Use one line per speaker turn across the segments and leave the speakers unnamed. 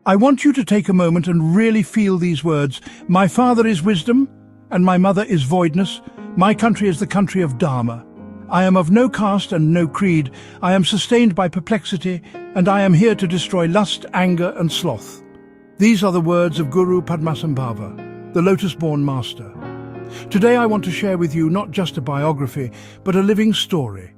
I want you to take a moment and really feel these words. My father is wisdom, and my mother is voidness. My country is the country of Dharma. I am of no caste and no creed. I am sustained by perplexity, and I am here to destroy lust, anger, and sloth. These are the words of Guru Padmasambhava, the Lotus-Born Master. Today I want to share with you not just a biography, but a living story.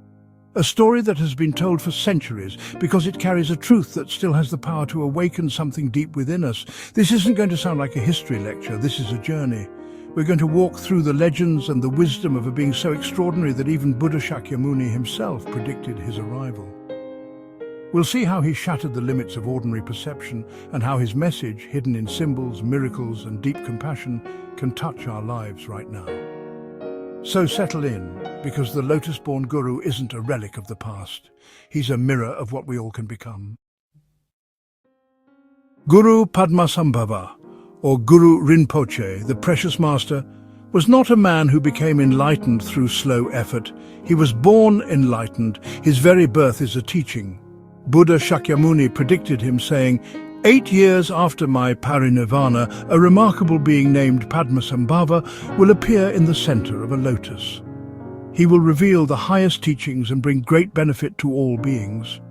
A story that has been told for centuries because it carries a truth that still has the power to awaken something deep within us. This isn't going to sound like a history lecture, this is a journey. We're going to walk through the legends and the wisdom of a being so extraordinary that even Buddha Shakyamuni himself predicted his arrival. We'll see how he shattered the limits of ordinary perception and how his message, hidden in symbols, miracles, and deep compassion, can touch our lives right now. So settle in, because the Lotus-born Guru isn't a relic of the past. He's a mirror of what we all can become. Guru Padmasambhava, or Guru Rinpoche, the precious master, was not a man who became enlightened through slow effort. He was born enlightened. His very birth is a teaching. Buddha Shakyamuni predicted him, saying, 8 years after my parinirvana, a remarkable being named Padmasambhava will appear in the center of a lotus. He will reveal the highest teachings and bring great benefit to all beings.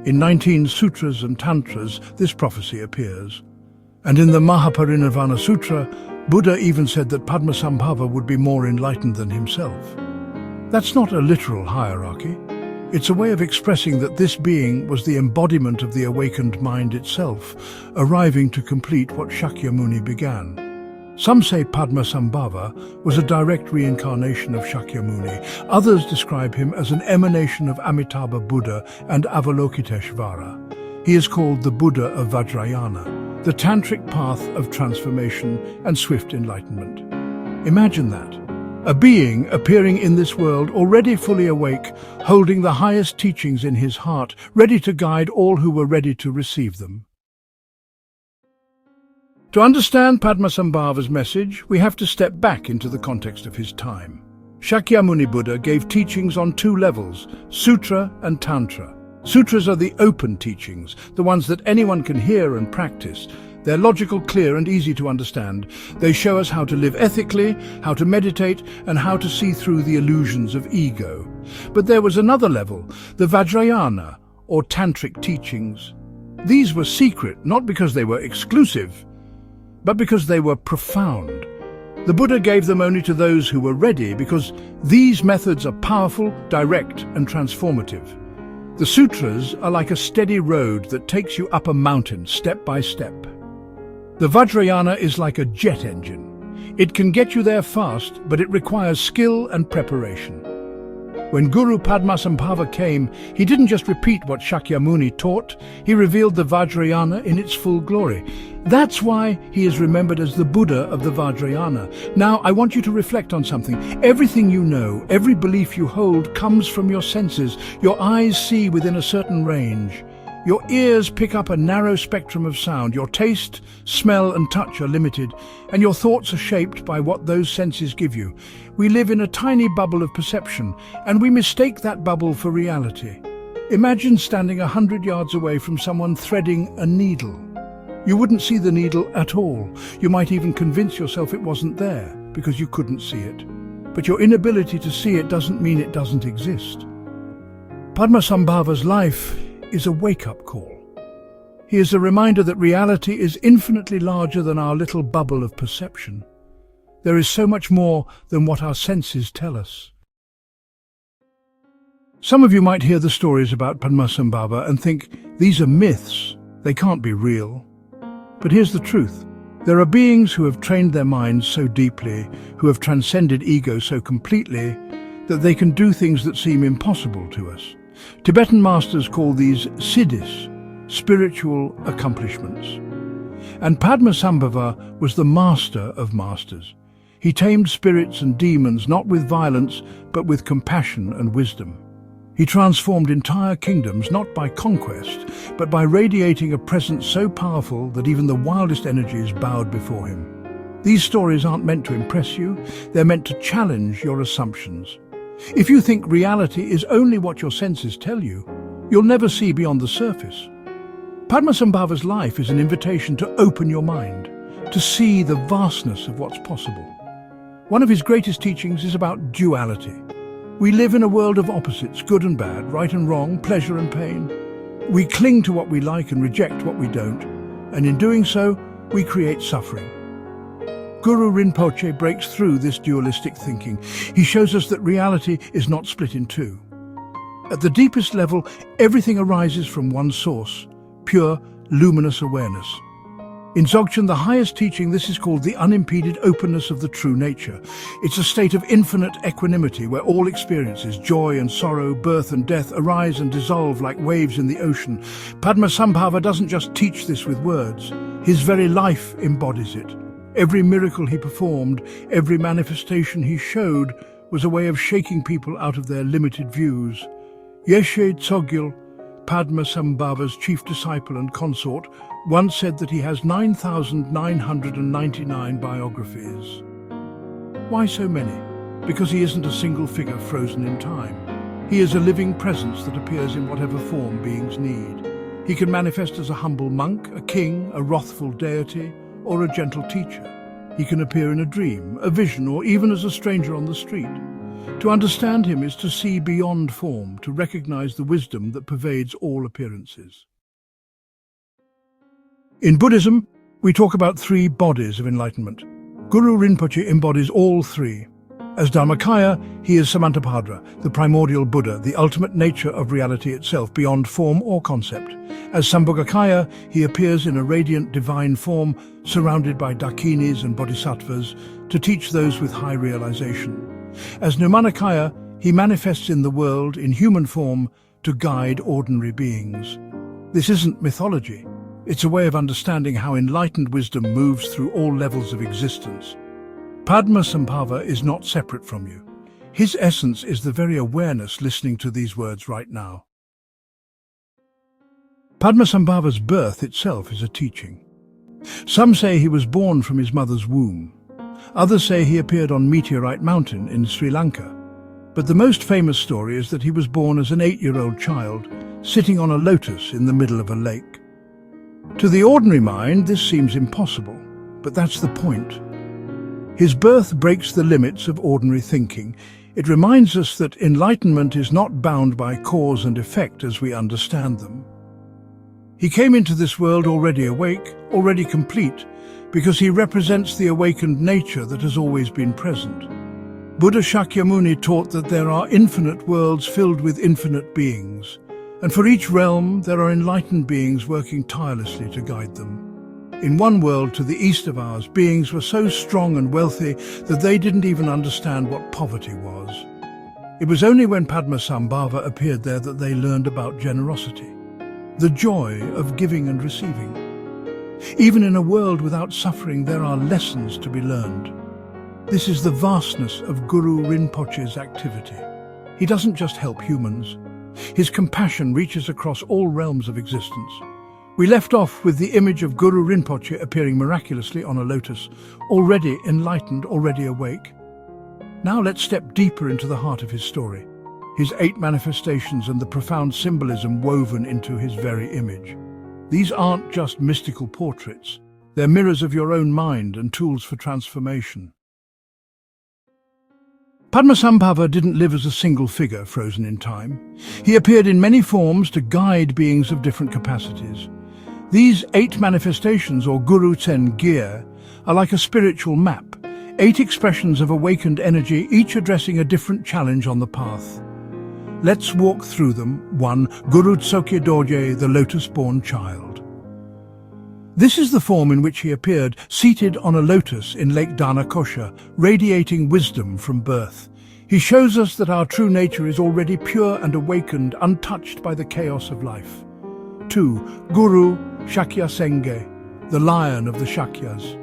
In 19 Sutras and Tantras, this prophecy appears. And in the Mahaparinirvana Sutra, Buddha even said that Padmasambhava would be more enlightened than himself. That's not a literal hierarchy. It's a way of expressing that this being was the embodiment of the awakened mind itself, arriving to complete what Shakyamuni began. Some say Padmasambhava was a direct reincarnation of Shakyamuni. Others describe him as an emanation of Amitabha Buddha and Avalokiteshvara. He is called the Buddha of Vajrayana, the tantric path of transformation and swift enlightenment. Imagine that. A being appearing in this world, already fully awake, holding the highest teachings in his heart, ready to guide all who were ready to receive them. To understand Padmasambhava's message, we have to step back into the context of his time. Shakyamuni Buddha gave teachings on 2 levels, Sutra and Tantra. Sutras are the open teachings, the ones that anyone can hear and practice. They're logical, clear, and easy to understand. They show us how to live ethically, how to meditate, and how to see through the illusions of ego. But there was another level, the Vajrayana, or tantric teachings. These were secret, not because they were exclusive, but because they were profound. The Buddha gave them only to those who were ready, because these methods are powerful, direct, and transformative. The sutras are like a steady road that takes you up a mountain, step by step. The Vajrayana is like a jet engine. It can get you there fast, but it requires skill and preparation. When Guru Padmasambhava came, he didn't just repeat what Shakyamuni taught, he revealed the Vajrayana in its full glory. That's why he is remembered as the Buddha of the Vajrayana. Now, I want you to reflect on something. Everything you know, every belief you hold comes from your senses. Your eyes see within a certain range. Your ears pick up a narrow spectrum of sound. Your taste, smell, and touch are limited, and your thoughts are shaped by what those senses give you. We live in a tiny bubble of perception, and we mistake that bubble for reality. Imagine standing 100 yards away from someone threading a needle. You wouldn't see the needle at all. You might even convince yourself it wasn't there, because you couldn't see it. But your inability to see it doesn't mean it doesn't exist. Padmasambhava's life is a wake-up call. He is a reminder that reality is infinitely larger than our little bubble of perception. There is so much more than what our senses tell us. Some of you might hear the stories about Padmasambhava and think, these are myths, they can't be real. But here's the truth. There are beings who have trained their minds so deeply, who have transcended ego so completely, that they can do things that seem impossible to us. Tibetan masters call these siddhas, spiritual accomplishments. And Padmasambhava was the master of masters. He tamed spirits and demons not with violence, but with compassion and wisdom. He transformed entire kingdoms not by conquest, but by radiating a presence so powerful that even the wildest energies bowed before him. These stories aren't meant to impress you, they're meant to challenge your assumptions. If you think reality is only what your senses tell you, you'll never see beyond the surface. Padmasambhava's life is an invitation to open your mind, to see the vastness of what's possible. One of his greatest teachings is about duality. We live in a world of opposites, good and bad, right and wrong, pleasure and pain. We cling to what we like and reject what we don't, and in doing so, we create suffering. Guru Rinpoche breaks through this dualistic thinking. He shows us that reality is not split in two. At the deepest level, everything arises from one source, pure, luminous awareness. In Dzogchen, the highest teaching, this is called the unimpeded openness of the true nature. It's a state of infinite equanimity where all experiences, joy and sorrow, birth and death, arise and dissolve like waves in the ocean. Padmasambhava doesn't just teach this with words. His very life embodies it. Every miracle he performed, every manifestation he showed, was a way of shaking people out of their limited views. Yeshe Tsogyal, Padmasambhava's chief disciple and consort, once said that he has 9,999 biographies. Why so many? Because he isn't a single figure frozen in time. He is a living presence that appears in whatever form beings need. He can manifest as a humble monk, a king, a wrathful deity, or a gentle teacher. He can appear in a dream, a vision, or even as a stranger on the street. To understand him is to see beyond form, to recognize the wisdom that pervades all appearances. In Buddhism, we talk about three bodies of enlightenment. Guru Rinpoche embodies all three. As Dharmakaya, he is Samantabhadra, the primordial Buddha, the ultimate nature of reality itself, beyond form or concept. As Sambhogakaya, he appears in a radiant divine form, surrounded by dakinis and bodhisattvas, to teach those with high realization. As Nirmanakaya, he manifests in the world in human form to guide ordinary beings. This isn't mythology. It's a way of understanding how enlightened wisdom moves through all levels of existence. Padmasambhava is not separate from you. His essence is the very awareness listening to these words right now. Padmasambhava's birth itself is a teaching. Some say he was born from his mother's womb. Others say he appeared on Meteorite Mountain in Sri Lanka. But the most famous story is that he was born as an 8-year-old child, sitting on a lotus in the middle of a lake. To the ordinary mind, this seems impossible, but that's the point. His birth breaks the limits of ordinary thinking. It reminds us that enlightenment is not bound by cause and effect as we understand them. He came into this world already awake, already complete, because he represents the awakened nature that has always been present. Buddha Shakyamuni taught that there are infinite worlds filled with infinite beings, and for each realm there are enlightened beings working tirelessly to guide them. In one world to the east of ours, beings were so strong and wealthy that they didn't even understand what poverty was. It was only when Padmasambhava appeared there that they learned about generosity, the joy of giving and receiving. Even in a world without suffering, there are lessons to be learned. This is the vastness of Guru Rinpoche's activity. He doesn't just help humans. His compassion reaches across all realms of existence. We left off with the image of Guru Rinpoche appearing miraculously on a lotus, already enlightened, already awake. Now let's step deeper into the heart of his story, his 8 manifestations and the profound symbolism woven into his very image. These aren't just mystical portraits. They're mirrors of your own mind and tools for transformation. Padmasambhava didn't live as a single figure frozen in time. He appeared in many forms to guide beings of different capacities. These 8 manifestations, or Guru Tsen Gyur, are like a spiritual map, 8 expressions of awakened energy, each addressing a different challenge on the path. Let's walk through them. 1. Guru Tsokye Dorje, the Lotus-Born Child. This is the form in which he appeared, seated on a lotus in Lake Dharmakosha, radiating wisdom from birth. He shows us that our true nature is already pure and awakened, untouched by the chaos of life. 2. Guru Shakyasenge, the Lion of the Shakyas.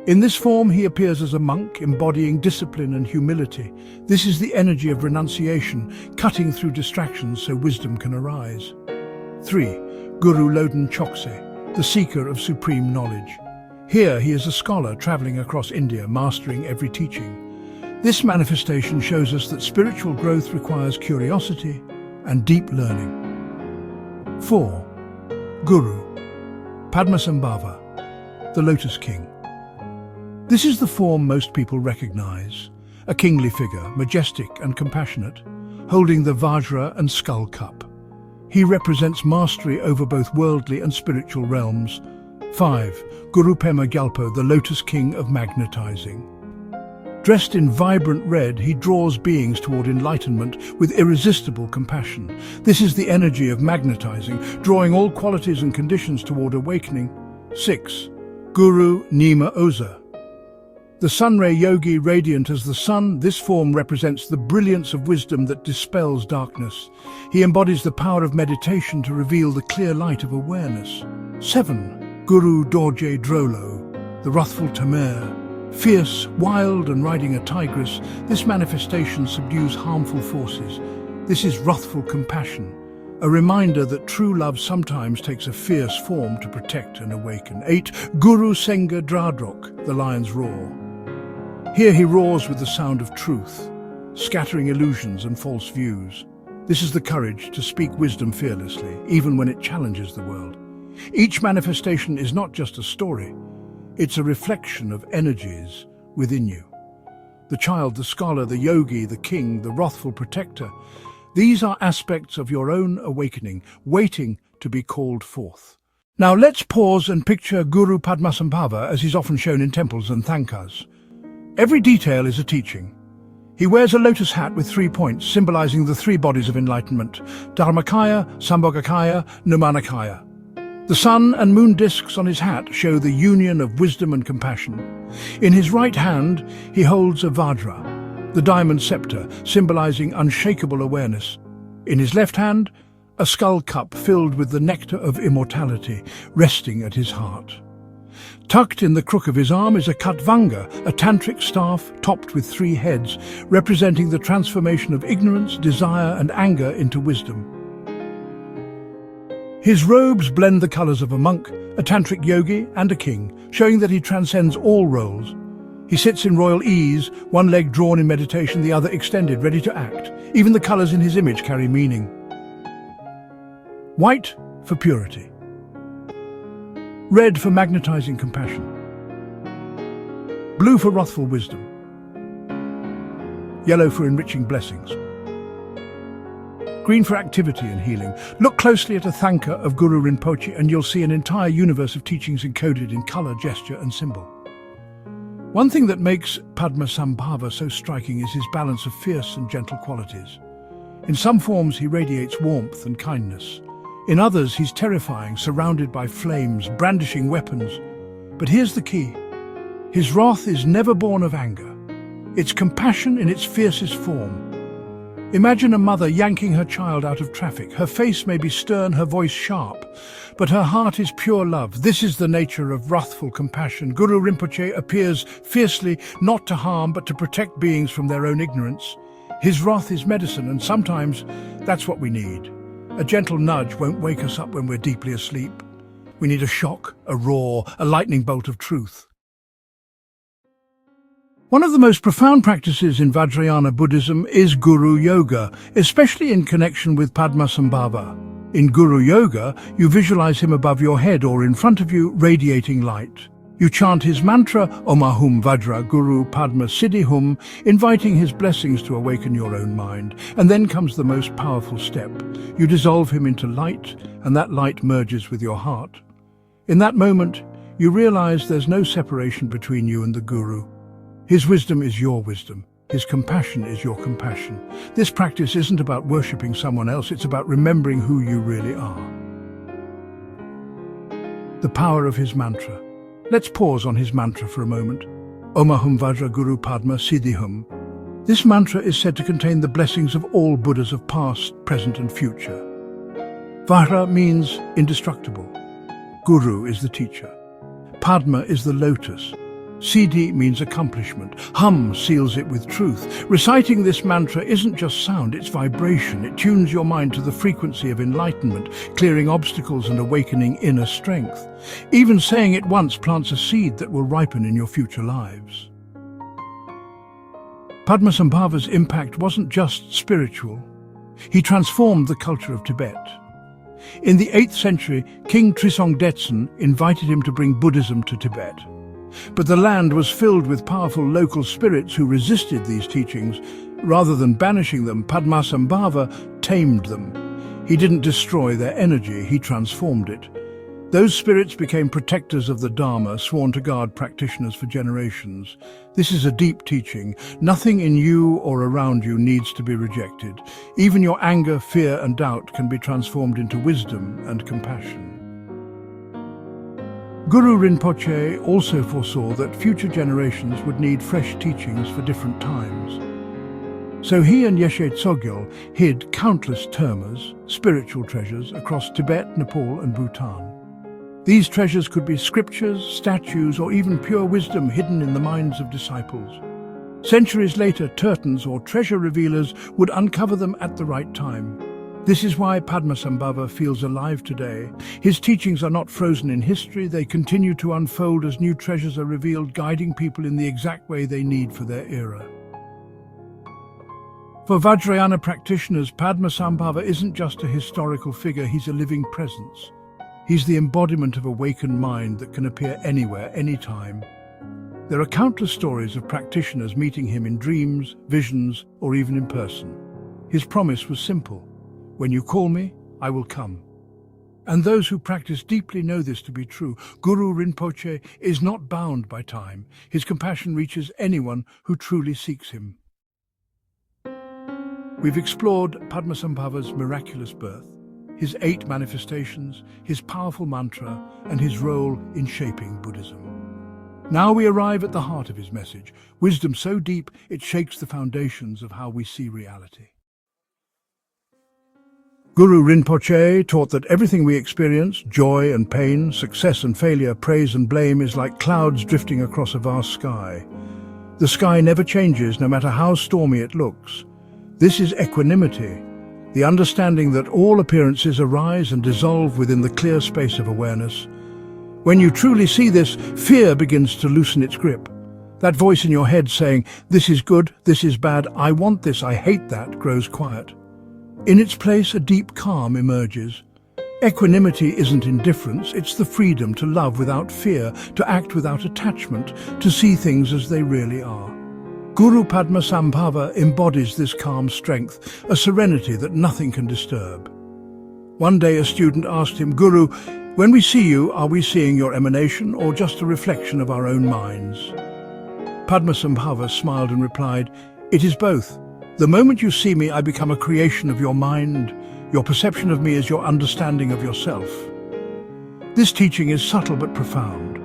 In this form he appears as a monk, embodying discipline and humility. This is the energy of renunciation, cutting through distractions so wisdom can arise. 3. Guru Loden Chokse, the seeker of supreme knowledge. Here he is a scholar traveling across India, mastering every teaching. This manifestation shows us that spiritual growth requires curiosity and deep learning. 4. Guru Padmasambhava, the Lotus King. This is the form most people recognize, a kingly figure, majestic and compassionate, holding the Vajra and skull cup. He represents mastery over both worldly and spiritual realms. 5. Guru Pema Gyalpo, the Lotus King of magnetizing. Dressed in vibrant red, he draws beings toward enlightenment with irresistible compassion. This is the energy of magnetizing, drawing all qualities and conditions toward awakening. 6. Guru Nima Oza, the Sunray Yogi, radiant as the sun. This form represents the brilliance of wisdom that dispels darkness. He embodies the power of meditation to reveal the clear light of awareness. 7. Guru Dorje Drolo, the wrathful Tamer. Fierce, wild and riding a tigress, this manifestation subdues harmful forces. This is wrathful compassion, a reminder that true love sometimes takes a fierce form to protect and awaken. 8. Guru Senga Dradrok, the lion's roar. Here he roars with the sound of truth, scattering illusions and false views. This is the courage to speak wisdom fearlessly, even when it challenges the world. Each manifestation is not just a story, it's a reflection of energies within you. The child, the scholar, the yogi, the king, the wrathful protector. These are aspects of your own awakening, waiting to be called forth. Now let's pause and picture Guru Padmasambhava as he's often shown in temples and thankas. Every detail is a teaching. He wears a lotus hat with 3 points, symbolizing the 3 bodies of enlightenment: Dharmakaya, Sambhogakaya, Nirmanakaya. The sun and moon discs on his hat show the union of wisdom and compassion. In his right hand, he holds a Vajra, the diamond scepter, symbolizing unshakable awareness. In his left hand, a skull cup filled with the nectar of immortality, resting at his heart. Tucked in the crook of his arm is a Khatvanga, a tantric staff topped with 3 heads, representing the transformation of ignorance, desire and anger into wisdom. His robes blend the colors of a monk, a tantric yogi and a king, showing that he transcends all roles. He sits in royal ease, one leg drawn in meditation, the other extended, ready to act. Even the colors in his image carry meaning. White for purity. Red for magnetizing compassion. Blue for wrathful wisdom. Yellow for enriching blessings. Green for activity and healing. Look closely at a thanka of Guru Rinpoche and you'll see an entire universe of teachings encoded in color, gesture and symbol. One thing that makes Padmasambhava so striking is his balance of fierce and gentle qualities. In some forms he radiates warmth and kindness. In others he's terrifying, surrounded by flames, brandishing weapons. But here's the key. His wrath is never born of anger. It's compassion in its fiercest form. Imagine a mother yanking her child out of traffic. Her face may be stern, her voice sharp, but her heart is pure love. This is the nature of wrathful compassion. Guru Rinpoche appears fiercely, not to harm, but to protect beings from their own ignorance. His wrath is medicine, and sometimes that's what we need. A gentle nudge won't wake us up when we're deeply asleep. We need a shock, a roar, a lightning bolt of truth. One of the most profound practices in Vajrayana Buddhism is Guru Yoga, especially in connection with Padmasambhava. In Guru Yoga, you visualize him above your head or in front of you, radiating light. You chant his mantra, Om Ahum Vajra Guru Padma Siddhihum, inviting his blessings to awaken your own mind. And then comes the most powerful step. You dissolve him into light, and that light merges with your heart. In that moment, you realize there's no separation between you and the Guru. His wisdom is your wisdom. His compassion is your compassion. This practice isn't about worshipping someone else, it's about remembering who you really are. The power of his mantra. Let's pause on his mantra for a moment. Om Ahum Vajra Guru Padma Siddhihum. This mantra is said to contain the blessings of all Buddhas of past, present and future. Vajra means indestructible. Guru is the teacher. Padma is the lotus. Siddhi means accomplishment. Hum seals it with truth. Reciting this mantra isn't just sound, it's vibration. It tunes your mind to the frequency of enlightenment, clearing obstacles and awakening inner strength. Even saying it once plants a seed that will ripen in your future lives. Padmasambhava's impact wasn't just spiritual. He transformed the culture of Tibet. In the 8th century, King Trisong Detsen invited him to bring Buddhism to Tibet. But the land was filled with powerful local spirits who resisted these teachings. Rather than banishing them, Padmasambhava tamed them. He didn't destroy their energy, he transformed it. Those spirits became protectors of the Dharma, sworn to guard practitioners for generations. This is a deep teaching. Nothing in you or around you needs to be rejected. Even your anger, fear, and doubt can be transformed into wisdom and compassion. Guru Rinpoche also foresaw that future generations would need fresh teachings for different times. So he and Yeshe Tsogyal hid countless termas, spiritual treasures, across Tibet, Nepal, and Bhutan. These treasures could be scriptures, statues, or even pure wisdom hidden in the minds of disciples. Centuries later, tertans or treasure revealers would uncover them at the right time. This is why Padmasambhava feels alive today. His teachings are not frozen in history, they continue to unfold as new treasures are revealed, guiding people in the exact way they need for their era. For Vajrayana practitioners, Padmasambhava isn't just a historical figure, he's a living presence. He's the embodiment of awakened mind that can appear anywhere, anytime. There are countless stories of practitioners meeting him in dreams, visions, or even in person. His promise was simple: when you call me, I will come. And those who practice deeply know this to be true. Guru Rinpoche is not bound by time. His compassion reaches anyone who truly seeks him. We've explored Padmasambhava's miraculous birth, his 8 manifestations, his powerful mantra, and his role in shaping Buddhism. Now we arrive at the heart of his message, wisdom so deep it shakes the foundations of how we see reality. Guru Rinpoche taught that everything we experience, joy and pain, success and failure, praise and blame, is like clouds drifting across a vast sky. The sky never changes, no matter how stormy it looks. This is equanimity, the understanding that all appearances arise and dissolve within the clear space of awareness. When you truly see this, fear begins to loosen its grip. That voice in your head saying, "This is good, this is bad, I want this, I hate that," grows quiet. In its place, a deep calm emerges. Equanimity isn't indifference, it's the freedom to love without fear, to act without attachment, to see things as they really are. Guru Padmasambhava embodies this calm strength, a serenity that nothing can disturb. One day a student asked him, "Guru, when we see you, are we seeing your emanation or just a reflection of our own minds?" Padmasambhava smiled and replied, "It is both. The moment you see me, I become a creation of your mind. Your perception of me is your understanding of yourself." This teaching is subtle but profound.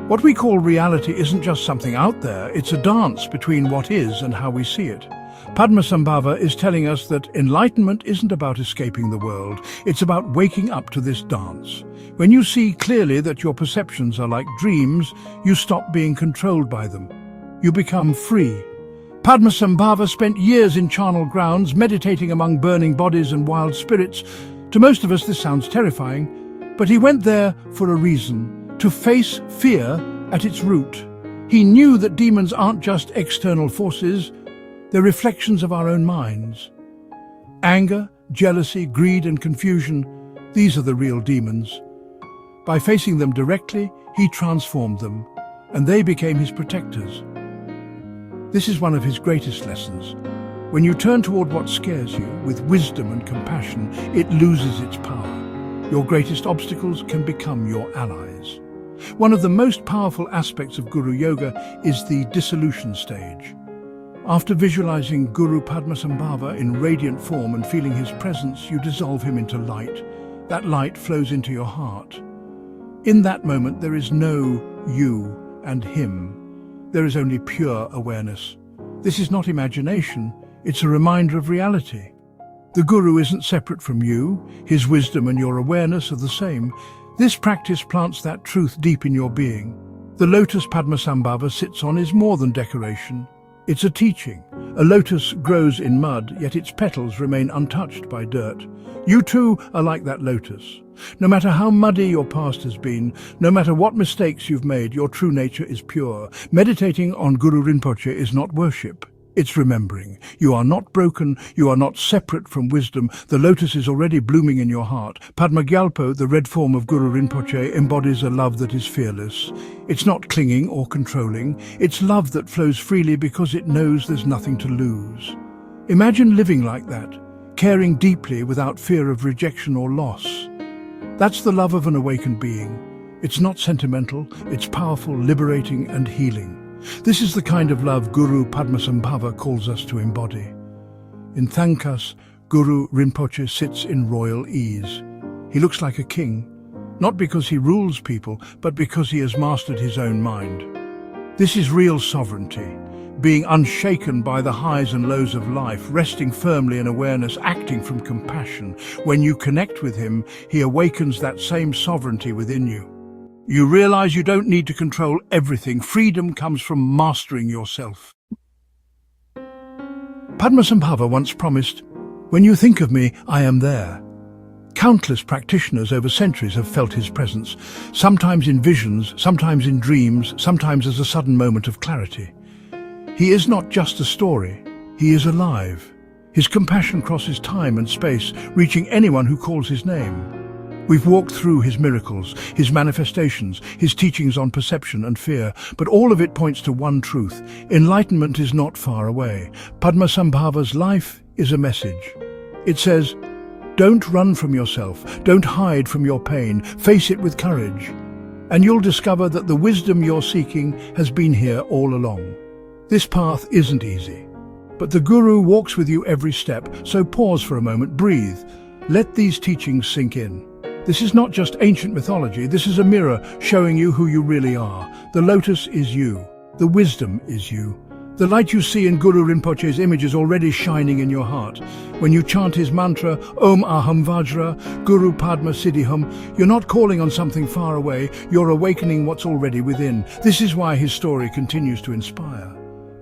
What we call reality isn't just something out there, it's a dance between what is and how we see it. Padmasambhava is telling us that enlightenment isn't about escaping the world, it's about waking up to this dance. When you see clearly that your perceptions are like dreams, you stop being controlled by them. You become free. Padmasambhava spent years in charnel grounds, meditating among burning bodies and wild spirits. To most of us this sounds terrifying, but he went there for a reason: to face fear at its root. He knew that demons aren't just external forces, they're reflections of our own minds. Anger, jealousy, greed and confusion, these are the real demons. By facing them directly, he transformed them, and they became his protectors. This is one of his greatest lessons. When you turn toward what scares you with wisdom and compassion, it loses its power. Your greatest obstacles can become your allies. One of the most powerful aspects of Guru Yoga is the dissolution stage. After visualizing Guru Padmasambhava in radiant form and feeling his presence, you dissolve him into light. That light flows into your heart. In that moment, there is no you and him. There is only pure awareness. This is not imagination, it's a reminder of reality. The Guru isn't separate from you, his wisdom and your awareness are the same. This practice plants that truth deep in your being. The lotus Padmasambhava sits on is more than decoration. It's a teaching. A lotus grows in mud, yet its petals remain untouched by dirt. You too are like that lotus. No matter how muddy your past has been, no matter what mistakes you've made, your true nature is pure. Meditating on Guru Rinpoche is not worship. It's remembering. You are not broken, you are not separate from wisdom. The lotus is already blooming in your heart. Padma Gyalpo, the red form of Guru Rinpoche, embodies a love that is fearless. It's not clinging or controlling. It's love that flows freely because it knows there's nothing to lose. Imagine living like that, caring deeply without fear of rejection or loss. That's the love of an awakened being. It's not sentimental, it's powerful, liberating and healing. This is the kind of love Guru Padmasambhava calls us to embody. In Thangkas, Guru Rinpoche sits in royal ease. He looks like a king, not because he rules people, but because he has mastered his own mind. This is real sovereignty, being unshaken by the highs and lows of life, resting firmly in awareness, acting from compassion. When you connect with him, he awakens that same sovereignty within you. You realize you don't need to control everything. Freedom comes from mastering yourself. Padmasambhava once promised, "When you think of me, I am there." Countless practitioners over centuries have felt his presence, sometimes in visions, sometimes in dreams, sometimes as a sudden moment of clarity. He is not just a story, he is alive. His compassion crosses time and space, reaching anyone who calls his name. We've walked through his miracles, his manifestations, his teachings on perception and fear, but all of it points to one truth: enlightenment is not far away. Padmasambhava's life is a message. It says, don't run from yourself, don't hide from your pain, face it with courage. And you'll discover that the wisdom you're seeking has been here all along. This path isn't easy, but the Guru walks with you every step, so pause for a moment, breathe. Let these teachings sink in. This is not just ancient mythology, this is a mirror showing you who you really are. The lotus is you. The wisdom is you. The light you see in Guru Rinpoche's image is already shining in your heart. When you chant his mantra, Om Aham Vajra, Guru Padma Siddhiham, you're not calling on something far away, you're awakening what's already within. This is why his story continues to inspire.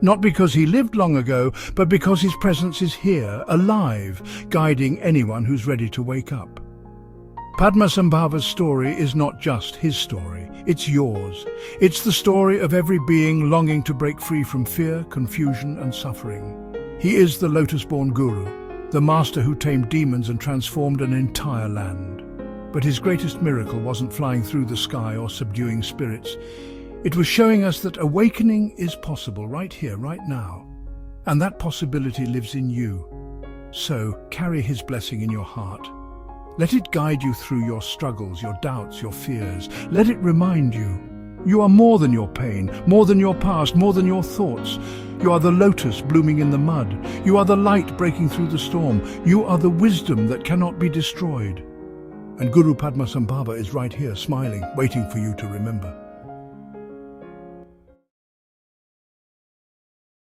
Not because he lived long ago, but because his presence is here, alive, guiding anyone who's ready to wake up. Padmasambhava's story is not just his story, it's yours. It's the story of every being longing to break free from fear, confusion and suffering. He is the Lotus-Born Guru, the master who tamed demons and transformed an entire land. But his greatest miracle wasn't flying through the sky or subduing spirits. It was showing us that awakening is possible right here, right now. And that possibility lives in you. So carry his blessing in your heart. Let it guide you through your struggles, your doubts, your fears. Let it remind you, you are more than your pain, more than your past, more than your thoughts. You are the lotus blooming in the mud. You are the light breaking through the storm. You are the wisdom that cannot be destroyed. And Guru Padmasambhava is right here, smiling, waiting for you to remember.